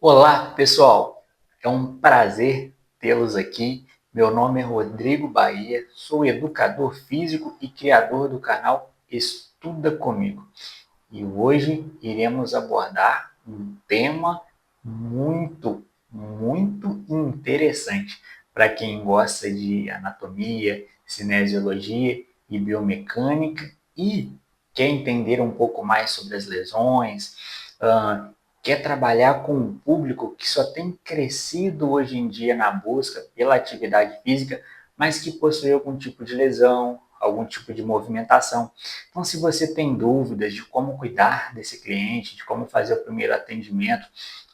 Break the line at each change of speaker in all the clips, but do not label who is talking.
Olá, pessoal! É um prazer tê-los aqui. Meu nome é Rodrigo Bahia, sou educador físico e criador do canal Estuda Comigo. E hoje iremos abordar um tema muito interessante para quem gosta de anatomia, cinesiologia e biomecânica e quer entender um pouco mais sobre as lesões, quer trabalhar com um público que só tem crescido hoje em dia na busca pela atividade física, mas que possui algum tipo de lesão, algum tipo de movimentação. Então, se você tem dúvidas de como cuidar desse cliente, de como fazer o primeiro atendimento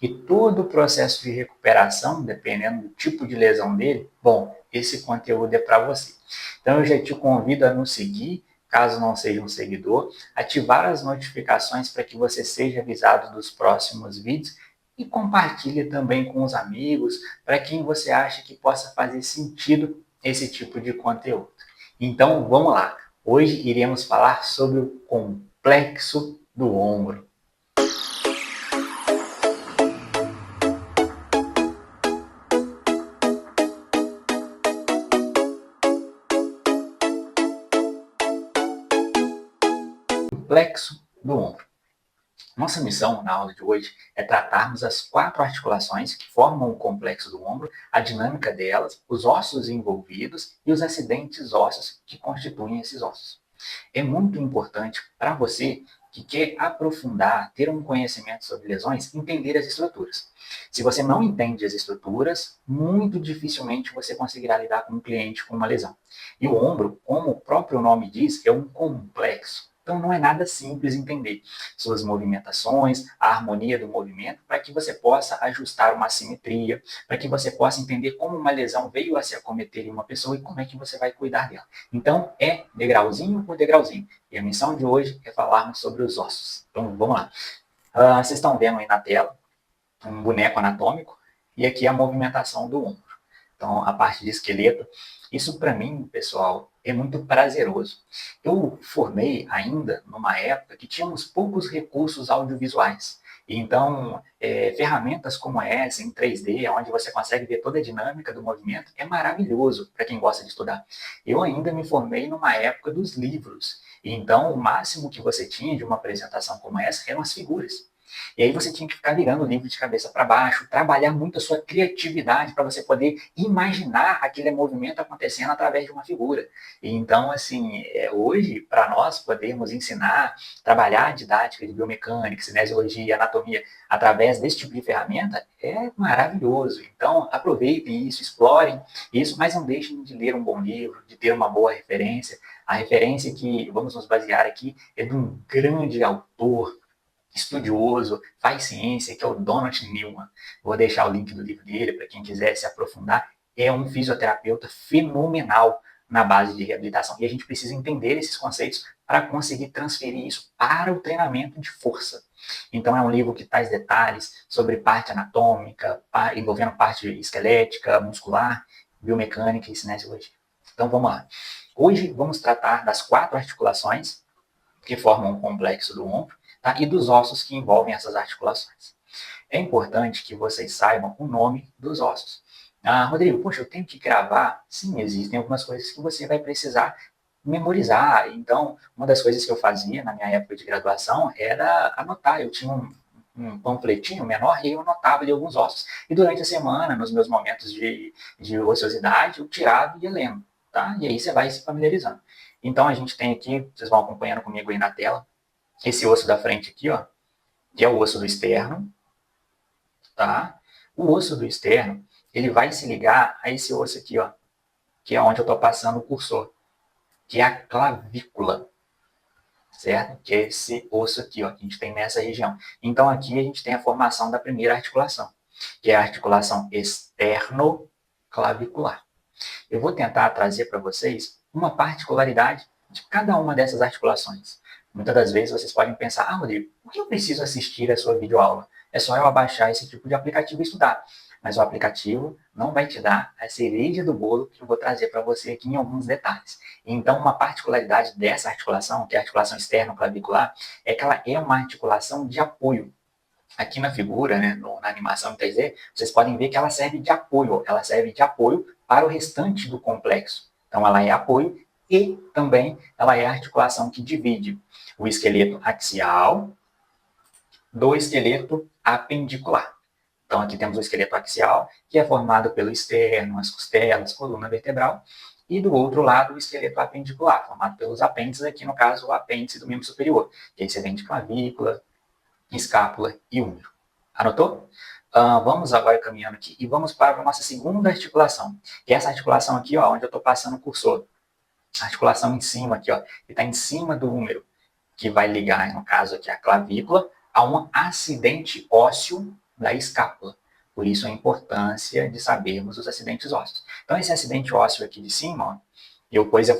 e todo o processo de recuperação, dependendo do tipo de lesão dele, bom, esse conteúdo é para você. Então, eu já te convido a nos seguir, caso não seja um seguidor, ativar as notificações para que você seja avisado dos próximos vídeos e compartilhe também com os amigos, para quem você acha que possa fazer sentido esse tipo de conteúdo. Então, vamos lá. Hoje iremos falar sobre o complexo do ombro. Complexo do ombro. Nossa missão na aula de hoje é tratarmos as 4 articulações que formam o complexo do ombro, a dinâmica delas, os ossos envolvidos e os acidentes ósseos que constituem esses ossos. É muito importante para você que quer aprofundar, ter um conhecimento sobre lesões, entender as estruturas. Se você não entende as estruturas, muito dificilmente você conseguirá lidar com um cliente com uma lesão. E o ombro, como o próprio nome diz, é um complexo. Então não é nada simples entender suas movimentações, a harmonia do movimento, para que você possa ajustar uma simetria, para que você possa entender como uma lesão veio a se acometer em uma pessoa e como é que você vai cuidar dela. Então, é degrauzinho por degrauzinho. E a missão de hoje é falarmos sobre os ossos. Então, vamos lá. Vocês estão vendo aí na tela um boneco anatômico e aqui a movimentação do ombro. Então, a parte de esqueleto. Isso, para mim, pessoal, é muito prazeroso. Eu formei ainda numa época que tínhamos poucos recursos audiovisuais. Então, ferramentas como essa, em 3D, onde você consegue ver toda a dinâmica do movimento, é maravilhoso para quem gosta de estudar. Eu ainda me formei numa época dos livros. Então, o máximo que você tinha de uma apresentação como essa eram as figuras. E aí você tinha que ficar virando o livro de cabeça para baixo, trabalhar muito a sua criatividade para você poder imaginar aquele movimento acontecendo através de uma figura. E então, assim, hoje, para nós podermos ensinar, trabalhar a didática de biomecânica, cinesiologia, anatomia, através desse tipo de ferramenta, é maravilhoso. Então, aproveitem isso, explorem isso, mas não deixem de ler um bom livro, de ter uma boa referência. A referência que vamos nos basear aqui é de um grande autor, estudioso, faz ciência, que é o Donald Newman. Vou deixar o link do livro dele para quem quiser se aprofundar. É um fisioterapeuta fenomenal na base de reabilitação. E a gente precisa entender esses conceitos para conseguir transferir isso para o treinamento de força. Então é um livro que traz detalhes sobre parte anatômica, envolvendo parte esquelética, muscular, biomecânica e cinesiologia. Então vamos lá. Hoje vamos tratar das 4 articulações que formam o complexo do ombro, tá? E dos ossos que envolvem essas articulações. É importante que vocês saibam o nome dos ossos. Rodrigo, poxa, eu tenho que gravar? Sim, existem algumas coisas que você vai precisar memorizar. Então, uma das coisas que eu fazia na minha época de graduação era anotar. Eu tinha um panfletinho menor e eu anotava ali alguns ossos. E durante a semana, nos meus momentos de ociosidade, eu tirava e ia lendo. Tá? E aí você vai se familiarizando. Então, a gente tem aqui, vocês vão acompanhando comigo aí na tela, esse osso da frente aqui, ó, que é o osso do externo, tá? O osso do externo, ele vai se ligar a esse osso aqui, ó, que é onde eu estou passando o cursor, que é a clavícula, certo? Que é esse osso aqui, ó, que a gente tem nessa região. Então, aqui a gente tem a formação da primeira articulação, que é a articulação externo-clavicular. Eu vou tentar trazer para vocês uma particularidade de cada uma dessas articulações. Muitas das vezes vocês podem pensar, Rodrigo, por que eu preciso assistir a sua videoaula? É só eu abaixar esse tipo de aplicativo e estudar. Mas o aplicativo não vai te dar a cereja do bolo que eu vou trazer para você aqui em alguns detalhes. Então, uma particularidade dessa articulação, que é a articulação externo-clavicular, é que ela é uma articulação de apoio. Aqui na figura, né, na animação em 3D, vocês podem ver que ela serve de apoio. Ela serve de apoio para o restante do complexo. Então, ela é apoio e também ela é a articulação que divide o esqueleto axial do esqueleto apendicular. Então, aqui temos o esqueleto axial, que é formado pelo externo, as costelas, coluna vertebral, e do outro lado o esqueleto apendicular, formado pelos apêndices, aqui no caso o apêndice do membro superior, que aí você vem de clavícula, escápula e úmero. Anotou? Vamos agora caminhando aqui e vamos para a nossa segunda articulação, que é essa articulação aqui, ó, onde eu estou passando o cursor. A articulação em cima aqui, ó, que está em cima do úmero, que vai ligar, no caso aqui, a clavícula a um acidente ósseo da escápula. Por isso a importância de sabermos os acidentes ósseos. Então esse acidente ósseo aqui de cima, ó,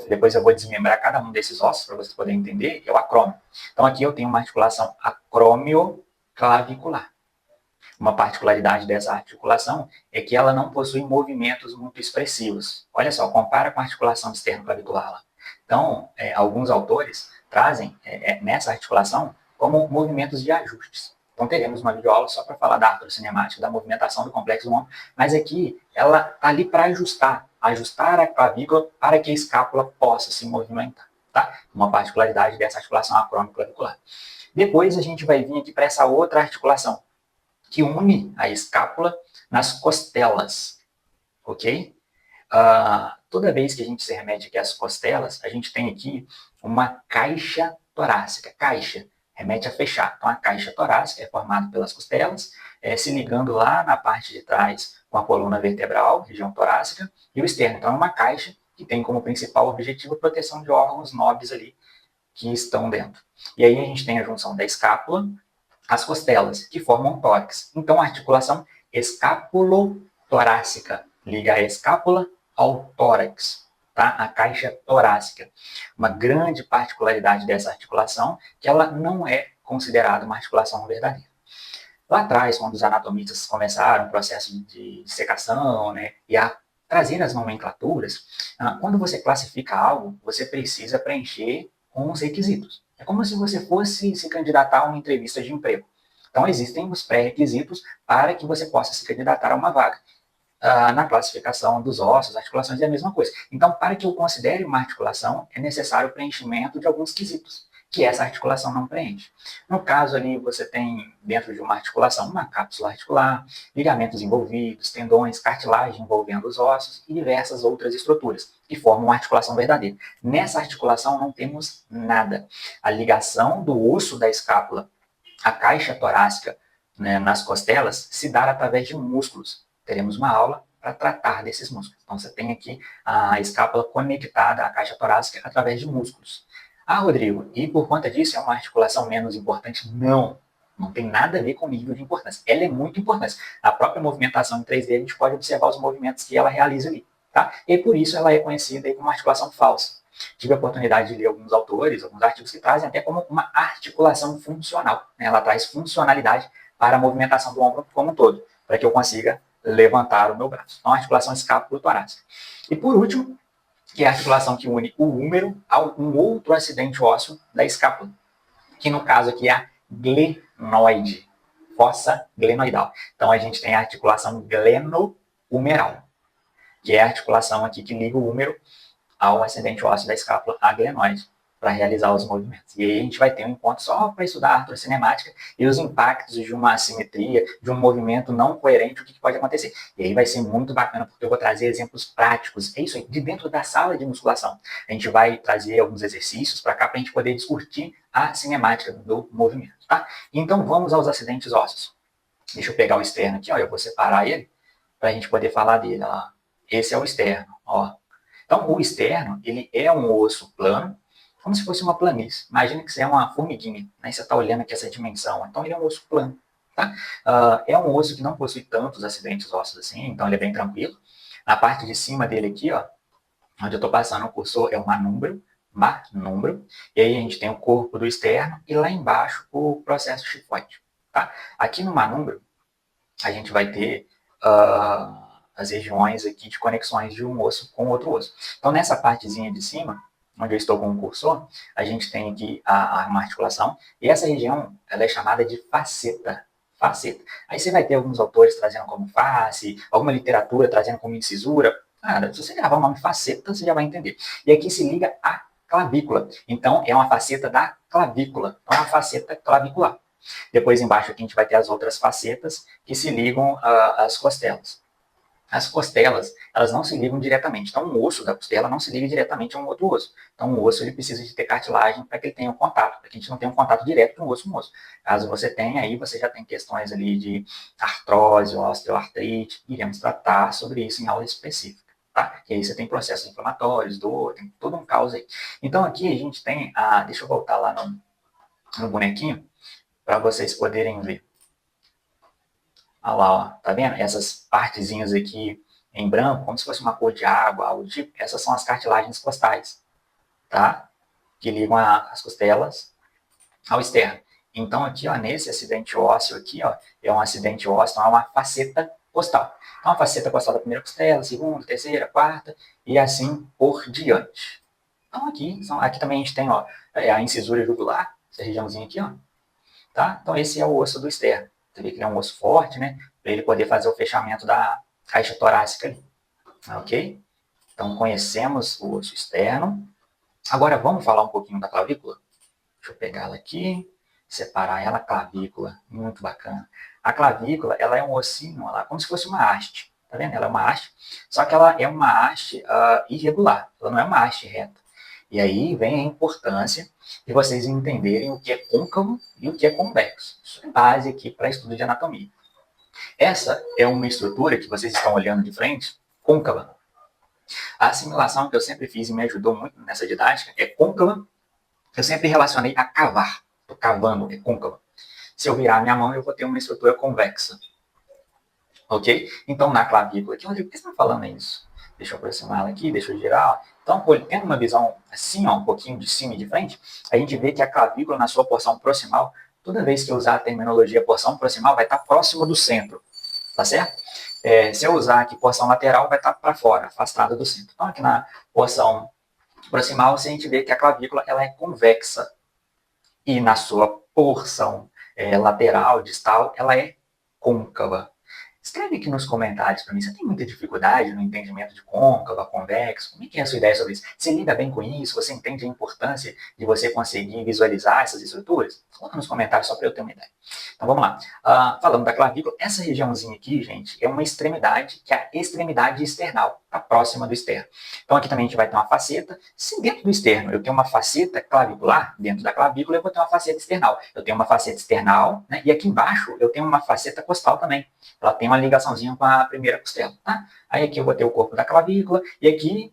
depois eu vou desmembrar cada um desses ossos para vocês poderem entender, é o acrômio. Então aqui eu tenho uma articulação acromioclavicular. Uma particularidade dessa articulação é que ela não possui movimentos muito expressivos. Olha só, compara com a articulação externo-clavicular lá. Então, alguns autores trazem nessa articulação como movimentos de ajustes. Então, teremos uma videoaula só para falar da artrocinemática, da movimentação do complexo do ombro, mas aqui ela está ali para ajustar a clavícula para que a escápula possa se movimentar. Tá? Uma particularidade dessa articulação acromioclavicular. Depois a gente vai vir aqui para essa outra articulação, que une a escápula nas costelas, ok? Toda vez que a gente se remete aqui às costelas, a gente tem aqui uma caixa torácica. Caixa remete a fechar. Então, a caixa torácica é formada pelas costelas, se ligando lá na parte de trás com a coluna vertebral, região torácica, e o externo. Então, é uma caixa que tem como principal objetivo a proteção de órgãos nobres ali que estão dentro. E aí a gente tem a junção da escápula, as costelas, que formam o tórax. Então, a articulação escapulotorácica liga a escápula ao tórax, tá? A caixa torácica. Uma grande particularidade dessa articulação que ela não é considerada uma articulação verdadeira. Lá atrás, quando os anatomistas começaram o processo de dissecação, né, e a trazer as nomenclaturas, quando você classifica algo, você precisa preencher com os requisitos. É como se você fosse se candidatar a uma entrevista de emprego. Então, existem os pré-requisitos para que você possa se candidatar a uma vaga. Na classificação dos ossos, articulações é a mesma coisa. Então, para que eu considere uma articulação, é necessário o preenchimento de alguns quesitos, que essa articulação não preenche. No caso ali, você tem dentro de uma articulação uma cápsula articular, ligamentos envolvidos, tendões, cartilagem envolvendo os ossos e diversas outras estruturas, que formam uma articulação verdadeira. Nessa articulação não temos nada. A ligação do osso da escápula à caixa torácica, né, nas costelas, se dá através de músculos. Teremos uma aula para tratar desses músculos. Então, você tem aqui a escápula conectada à caixa torácica através de músculos. Rodrigo, e por conta disso é uma articulação menos importante? Não, não tem nada a ver com o nível de importância. Ela é muito importante. A própria movimentação em 3D, a gente pode observar os movimentos que ela realiza ali. Tá? E por isso ela é conhecida como uma articulação falsa. Tive a oportunidade de ler alguns autores, alguns artigos que trazem até como uma articulação funcional. Né? Ela traz funcionalidade para a movimentação do ombro como um todo, para que eu consiga levantar o meu braço. Então, a articulação escápulo-torácica. E por último, que é a articulação que une o húmero a um outro acidente ósseo da escápula, que no caso aqui é a glenoide, fossa glenoidal. Então, a gente tem a articulação gleno-humeral, que é a articulação aqui que liga o húmero ao acidente ósseo da escápula, a glenoide, para realizar os movimentos. E aí a gente vai ter um encontro só para estudar a artrocinemática e os impactos de uma assimetria, de um movimento não coerente, o que pode acontecer. E aí vai ser muito bacana, porque eu vou trazer exemplos práticos. É isso aí, de dentro da sala de musculação. A gente vai trazer alguns exercícios para cá, para a gente poder discutir a cinemática do movimento. Tá? Então vamos aos acidentes ósseos. Deixa eu pegar o externo aqui, ó, eu vou separar ele, para a gente poder falar dele. Ó. Esse é o externo. Ó. Então, o externo, ele é um osso plano, como se fosse uma planície. Imagina que você é uma formiguinha, né? Você está olhando aqui essa dimensão. Então, ele é um osso plano. Tá? É um osso que não possui tantos acidentes ósseos assim, então ele é bem tranquilo. Na parte de cima dele aqui, ó, onde eu estou passando o cursor, é o manúmbrio, e aí a gente tem o corpo do externo, e lá embaixo o processo chifoide. Tá? Aqui no manúmbrio, a gente vai ter as regiões aqui de conexões de um osso com outro osso. Então, nessa partezinha de cima, onde eu estou com o cursor, a gente tem aqui uma articulação, e essa região ela é chamada de faceta. Faceta. Aí você vai ter alguns autores trazendo como face, alguma literatura trazendo como incisura. Cara, se você gravar o nome faceta, você já vai entender. E aqui se liga a clavícula. Então, é uma faceta da clavícula. Então, é uma faceta clavicular. Depois, embaixo, aqui a gente vai ter as outras facetas que se ligam às costelas. As costelas, elas não se ligam diretamente. Então, um osso da costela não se liga diretamente a um outro osso. Então, o osso ele precisa de ter cartilagem para que ele tenha um contato, para que a gente não tenha um contato direto de um osso com osso. Caso você tenha, aí você já tem questões ali de artrose, osteoartrite. Iremos tratar sobre isso em aula específica. Tá? E aí você tem processos inflamatórios, dor, tem todo um caos aí. Então, aqui a gente tem deixa eu voltar lá no bonequinho, para vocês poderem ver. Olha lá, ó, tá vendo? Essas partezinhas aqui em branco, como se fosse uma cor de água, algo do tipo, essas são as cartilagens costais, tá? Que ligam as costelas ao externo. Então aqui, ó, nesse acidente ósseo aqui, ó, é um acidente ósseo, então é uma faceta costal. Então a faceta costal da primeira costela, segunda, terceira, quarta, e assim por diante. Então aqui também a gente tem, ó, a incisura jugular, essa regiãozinha aqui, ó, tá? Então esse é o osso do externo. Você vê que ele é um osso forte, né? Para ele poder fazer o fechamento da caixa torácica ali. Ok? Então conhecemos o osso externo. Agora vamos falar um pouquinho da clavícula? Deixa eu pegar ela aqui, separar ela, clavícula, muito bacana. A clavícula, ela é um ossinho, ela, como se fosse uma haste, tá vendo? Ela é uma haste, só que ela é uma haste irregular, ela não é uma haste reta. E aí vem a importância de vocês entenderem o que é côncavo e o que é convexo. Isso é base aqui para estudo de anatomia. Essa é uma estrutura que vocês estão olhando de frente, côncava. A assimilação que eu sempre fiz e me ajudou muito nessa didática é côncava. Eu sempre relacionei a cavar. Estou cavando, é côncava. Se eu virar minha mão, eu vou ter uma estrutura convexa. Ok? Então, na clavícula aqui, Rodrigo, por que você está falando isso? Deixa eu aproximar ela aqui, deixa eu girar. Então, tendo uma visão assim, ó, um pouquinho de cima e de frente, a gente vê que a clavícula, na sua porção proximal, toda vez que eu usar a terminologia porção proximal, vai estar próximo do centro. Tá certo? Se eu usar aqui porção lateral, vai estar para fora, afastada do centro. Então, aqui na porção proximal, a gente vê que a clavícula ela é convexa. E na sua porção lateral, distal, ela é côncava. Escreve aqui nos comentários para mim, você tem muita dificuldade no entendimento de côncava, convexo? Como é que é a sua ideia sobre isso? Você lida bem com isso? Você entende a importância de você conseguir visualizar essas estruturas? Coloca nos comentários só para eu ter uma ideia. Então vamos lá. Falando da clavícula, essa regiãozinha aqui, gente, é uma extremidade, que é a extremidade external, tá próxima do externo. Então aqui também a gente vai ter uma faceta. Se dentro do externo eu tenho uma faceta clavicular, dentro da clavícula eu vou ter uma faceta external. Eu tenho uma faceta external, né? E aqui embaixo eu tenho uma faceta costal também. Ela tem uma ligaçãozinha com a primeira costela, tá? Aí aqui eu vou ter o corpo da clavícula e aqui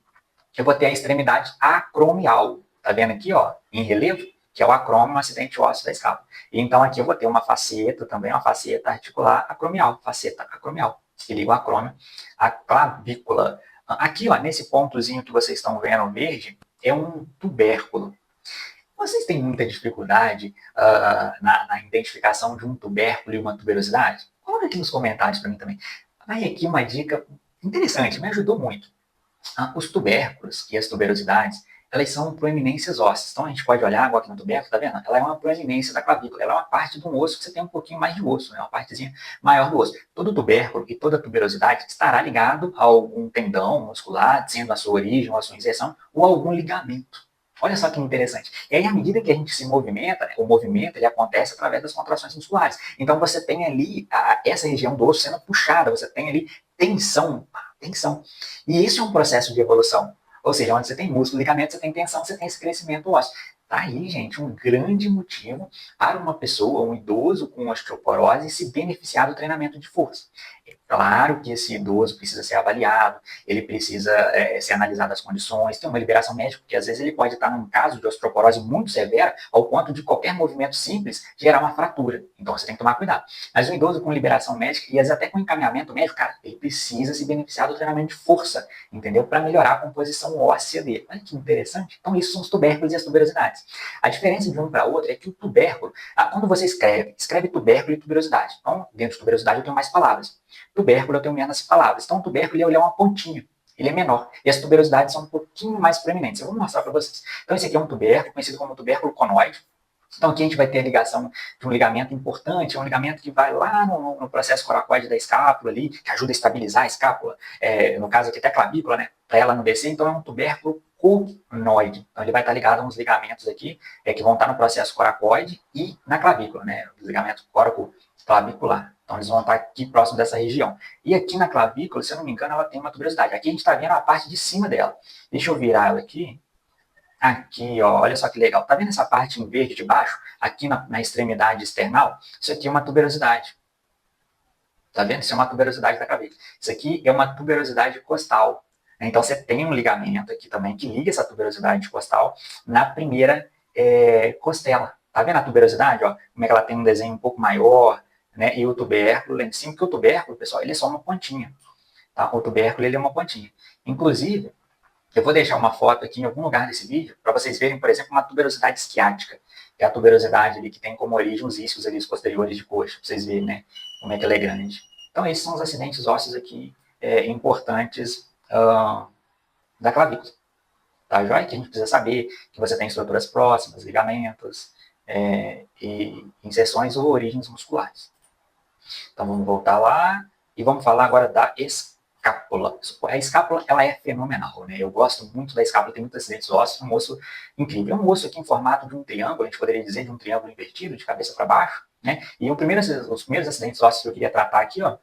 eu vou ter a extremidade acromial. Tá vendo aqui, ó, em relevo? Que é o acrômio, um acidente ósseo da escápula. E então aqui eu vou ter uma faceta também, uma faceta articular acromial, faceta acromial, que liga o acrômio à clavícula. Aqui, ó, nesse pontozinho que vocês estão vendo verde, é um tubérculo. Vocês têm muita dificuldade na identificação de um tubérculo e uma tuberosidade? Coloca aqui nos comentários para mim também. Aí aqui uma dica interessante, me ajudou muito. Os tubérculos e as tuberosidades, elas são proeminências ósseas. Então a gente pode olhar agora aqui no tubérculo, tá vendo? Ela é uma proeminência da clavícula, ela é uma parte do osso que você tem um pouquinho mais de osso, né? Uma partezinha maior do osso. Todo tubérculo e toda tuberosidade estará ligado a algum tendão muscular, sendo a sua origem ou a sua inserção, ou a algum ligamento. Olha só que interessante. E aí, à medida que a gente se movimenta, né, o movimento ele acontece através das contrações musculares. Então, você tem ali essa região do osso sendo puxada, você tem ali tensão, tensão. E isso é um processo de evolução. Ou seja, onde você tem músculo, ligamento, você tem tensão, você tem esse crescimento ósseo. Tá aí, gente, um grande motivo para uma pessoa, um idoso com osteoporose, se beneficiar do treinamento de força. É claro que esse idoso precisa ser avaliado, ele precisa ser analisado as condições, ter uma liberação médica, porque às vezes ele pode estar num caso de osteoporose muito severa, ao ponto de qualquer movimento simples gerar uma fratura. Então você tem que tomar cuidado. Mas o idoso com liberação médica, e às vezes até com encaminhamento médico, cara, ele precisa se beneficiar do treinamento de força, entendeu? Para melhorar a composição óssea dele. Olha que interessante. Então isso são os tubérculos e as tuberosidades. A diferença de um para outro é que o tubérculo, quando você escreve tubérculo e tuberosidade. Então, dentro de tuberosidade eu tenho mais palavras. Tubérculo eu tenho menos palavras. Então, o tubérculo ele é uma pontinha. Ele é menor. E as tuberosidades são um pouquinho mais proeminentes. Eu vou mostrar para vocês. Então, esse aqui é um tubérculo, conhecido como tubérculo conoide. Então aqui a gente vai ter a ligação de um ligamento importante, um ligamento que vai lá no processo coracoide da escápula ali, que ajuda a estabilizar a escápula, no caso aqui até a clavícula, né, para ela não descer, então é um tubérculo conoide. Então ele vai estar ligado a uns ligamentos aqui, que vão estar no processo coracoide e na clavícula, né, o ligamento coraco-clavicular. Então eles vão estar aqui próximo dessa região. E aqui na clavícula, se eu não me engano, ela tem uma tuberosidade. Aqui a gente está vendo a parte de cima dela. Deixa eu virar ela aqui. Aqui, ó, olha só que legal. Tá vendo essa parte em verde de baixo? Aqui na extremidade external? Isso aqui é uma tuberosidade. Tá vendo? Isso é uma tuberosidade da cabeça. Isso aqui é uma tuberosidade costal. Então você tem um ligamento aqui também que liga essa tuberosidade costal na primeira costela. Tá vendo a tuberosidade? Ó? Como é que ela tem um desenho um pouco maior, né? E o tubérculo lá em cima, porque o tubérculo, pessoal, ele é só uma pontinha. Tá? O tubérculo ele é uma pontinha. Inclusive, eu vou deixar uma foto aqui em algum lugar desse vídeo para vocês verem, por exemplo, uma tuberosidade esquiática, que é a tuberosidade ali que tem como origem os isquios ali, os posteriores de coxa, para vocês verem, né, como é que ela é grande. Então, esses são os acidentes ósseos aqui importantes da clavícula. Tá, joia? Que a gente precisa saber que você tem estruturas próximas, ligamentos, e inserções ou origens musculares. Então, vamos voltar lá e vamos falar agora da escápula. A escápula, ela é fenomenal, né? Eu gosto muito da escápula, tem muitos acidentes ósseos, é um osso incrível. É um osso aqui em formato de um triângulo, a gente poderia dizer de um triângulo invertido, de cabeça para baixo, né? E os primeiros acidentes ósseos que eu queria tratar aqui, ó,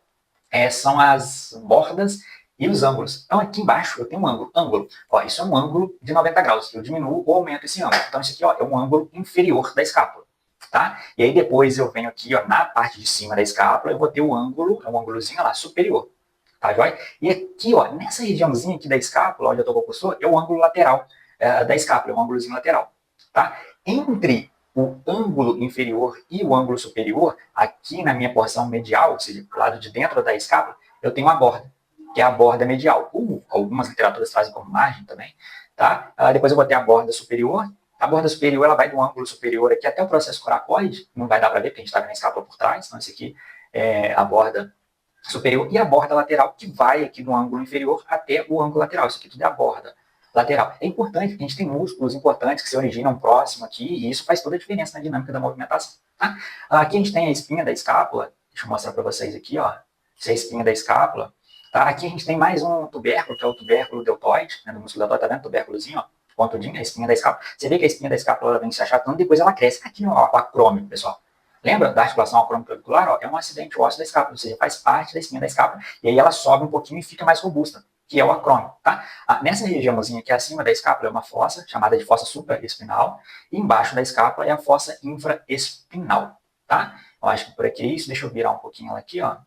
são as bordas e os ângulos. Então, aqui embaixo eu tenho um ângulo. Ó, isso é um ângulo de 90 graus. Eu diminuo ou aumento esse ângulo. Então, isso aqui, ó, é um ângulo inferior da escápula. Tá? E aí depois eu venho aqui, ó, na parte de cima da escápula, eu vou ter um ângulozinho lá, superior. Tá, joia? E aqui, ó, nessa regiãozinha aqui da escápula, onde eu estou com o cursor, é o ângulo lateral da escápula, é um ângulozinho lateral. Tá? Entre o ângulo inferior e o ângulo superior, aqui na minha porção medial, ou seja, do lado de dentro da escápula, eu tenho a borda, que é a borda medial. Algumas literaturas trazem como margem também. Tá? Depois eu vou ter a borda superior. A borda superior ela vai do ângulo superior aqui até o processo coracoide. Não vai dar para ver, porque a gente está vendo a escápula por trás. Então, esse aqui é a borda superior e a borda lateral, que vai aqui do ângulo inferior até o ângulo lateral. Isso aqui tudo é a borda lateral. É importante, porque a gente tem músculos importantes que se originam próximo aqui, e isso faz toda a diferença na dinâmica da movimentação. Tá? Aqui a gente tem a espinha da escápula. Deixa eu mostrar para vocês aqui, ó. Essa é a espinha da escápula. Tá? Aqui a gente tem mais um tubérculo, que é o tubérculo deltoide, né, do músculo deltoide, tá vendo? Tubérculozinho, ó, pontudinho, a espinha da escápula. Você vê que a espinha da escápula ela vem se achatando, depois ela cresce. Aqui, ó, o acrômio, pessoal. Lembra da articulação acrômio-clavicular? Ó, é um acidente ósseo da escápula, ou seja, faz parte da espinha da escápula, e aí ela sobe um pouquinho e fica mais robusta, que é o acrômio, tá? Nessa regiãozinha aqui acima da escápula é uma fossa, chamada de fossa supraespinal, e embaixo da escápula é a fossa infraespinal, tá? Eu acho que por aqui é isso, deixa eu virar um pouquinho ela aqui, ó.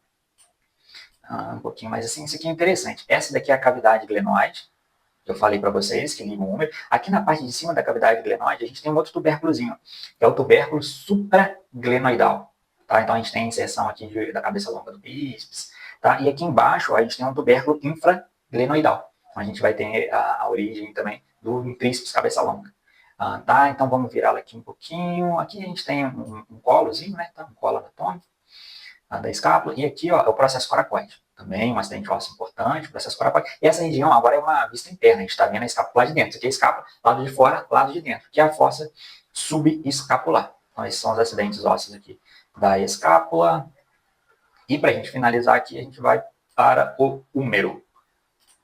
Um pouquinho mais assim, isso aqui é interessante. Essa daqui é a cavidade glenoide, eu falei para vocês, que liga o úmero. Aqui na parte de cima da cavidade glenoide, a gente tem um outro tubérculozinho, que é o tubérculo supraglenoidal. Tá? Então, a gente tem a inserção aqui da cabeça longa do bíceps. Tá? E aqui embaixo, ó, a gente tem um tubérculo infraglenoidal. Então, a gente vai ter a origem também do tríceps cabeça longa. Tá? Então, vamos virá-la aqui um pouquinho. Aqui a gente tem um colozinho, né? Tá? Um colo anatômico da escápula. E aqui, ó, é o processo coracoide. Também um acidente ósseo importante, processo coracoide. E essa região agora é uma vista interna, a gente está vendo a escápula lá de dentro. Isso aqui é a escápula, lado de fora, lado de dentro, que é a fossa subescapular. Então, esses são os acidentes ósseos aqui da escápula. E para a gente finalizar aqui, a gente vai para o húmero.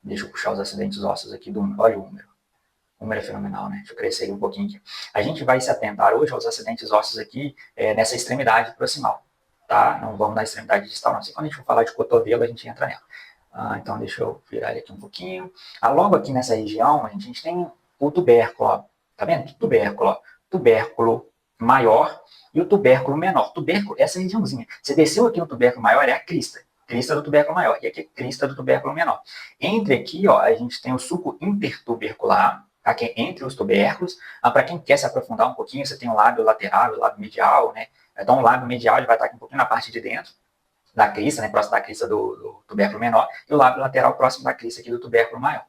Deixa eu puxar os acidentes ósseos aqui do húmero. Olha o húmero. O húmero é fenomenal, né? Deixa eu crescer ele um pouquinho aqui. A gente vai se atentar hoje aos acidentes ósseos aqui nessa extremidade proximal. Tá? Não vamos na extremidade distal, não. Assim, quando a gente for falar de cotovelo, a gente entra nela. Então, deixa eu virar ele aqui um pouquinho. Logo aqui nessa região, a gente tem o tubérculo, ó. Tá vendo? Tubérculo, ó. Tubérculo maior e o tubérculo menor. Tubérculo, essa regiãozinha. Você desceu aqui no tubérculo maior, é a crista. Crista do tubérculo maior. E aqui é crista do tubérculo menor. Entre aqui, ó, a gente tem o suco intertubercular, tá? Que é entre os tubérculos. Para quem quer se aprofundar um pouquinho, você tem o lábio lateral, o lábio medial, né? Então, o lábio medial ele vai estar aqui um pouquinho na parte de dentro da crista, né, próximo da crista do tubérculo menor, e o lábio lateral próximo da crista aqui do tubérculo maior.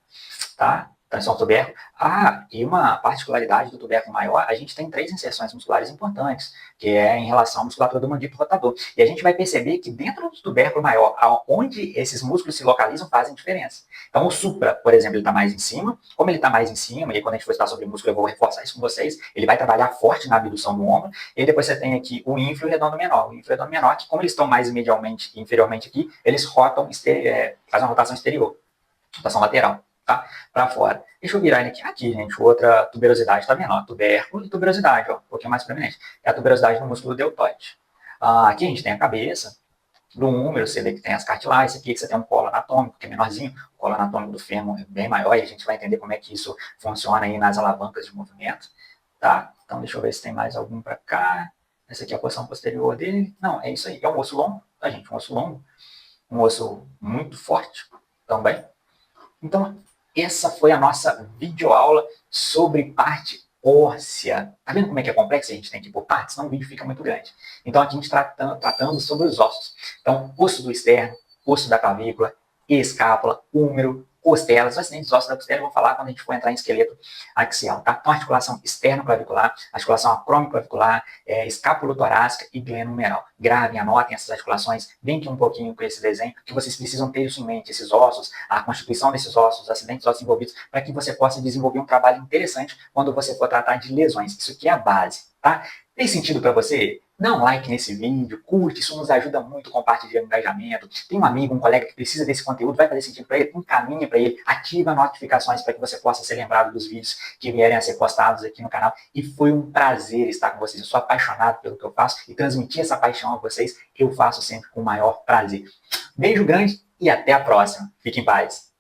Tá? transtorno tubérculo. Ah, e uma particularidade do tubérculo maior, a gente tem 3 inserções musculares importantes, que é em relação à musculatura do mandíbulo rotador. E a gente vai perceber que dentro do tubérculo maior, onde esses músculos se localizam, fazem diferença. Então, o supra, por exemplo, ele está mais em cima. Como ele está mais em cima, e quando a gente for estudar sobre músculo, eu vou reforçar isso com vocês, ele vai trabalhar forte na abdução do ombro. E depois você tem aqui o ínfero e o redondo menor. O ínfero e o redondo menor, que como eles estão mais medialmente e inferiormente aqui, eles rotam, fazem uma rotação exterior, rotação lateral, tá? Para fora. Deixa eu virar ele aqui, gente, outra tuberosidade, tá vendo? Ó, tubérculo e tuberosidade, ó, um pouquinho mais proeminente. É a tuberosidade no músculo deltoide. Aqui a gente tem a cabeça do húmero, você vê que tem as cartilagens, aqui que você tem um colo anatômico, que é menorzinho, o colo anatômico do fêmur é bem maior, e a gente vai entender como é que isso funciona aí nas alavancas de movimento, tá? Então deixa eu ver se tem mais algum para cá. Essa aqui é a porção posterior dele. Não, é isso aí, é um osso longo, tá, gente? Um osso longo, um osso muito forte também. Então, essa foi a nossa videoaula sobre parte óssea. Tá vendo como é que é complexo? A gente tem que ir por partes, senão o vídeo fica muito grande. Então, aqui a gente tratando sobre os ossos. Então, osso do externo, osso da clavícula, escápula, húmero, costelas, os acidentes ossos da costela eu vou falar quando a gente for entrar em esqueleto axial, tá? Então, articulação externo-clavicular, articulação acrômio-clavicular, escápulo-torácica e glenohumeral. Gravem, anotem essas articulações, brinquem um pouquinho com esse desenho, que vocês precisam ter isso em mente, esses ossos, a constituição desses ossos, os acidentes ossos envolvidos, para que você possa desenvolver um trabalho interessante quando você for tratar de lesões. Isso aqui é a base, tá? Tem sentido para você? Dá um like nesse vídeo, curte, isso nos ajuda muito, compartilhar o engajamento. Tem um amigo, um colega que precisa desse conteúdo, vai fazer sentido para ele, encaminha para ele, ativa notificações para que você possa ser lembrado dos vídeos que vierem a ser postados aqui no canal. E foi um prazer estar com vocês. Eu sou apaixonado pelo que eu faço e transmitir essa paixão a vocês, eu faço sempre com o maior prazer. Beijo grande e até a próxima. Fique em paz.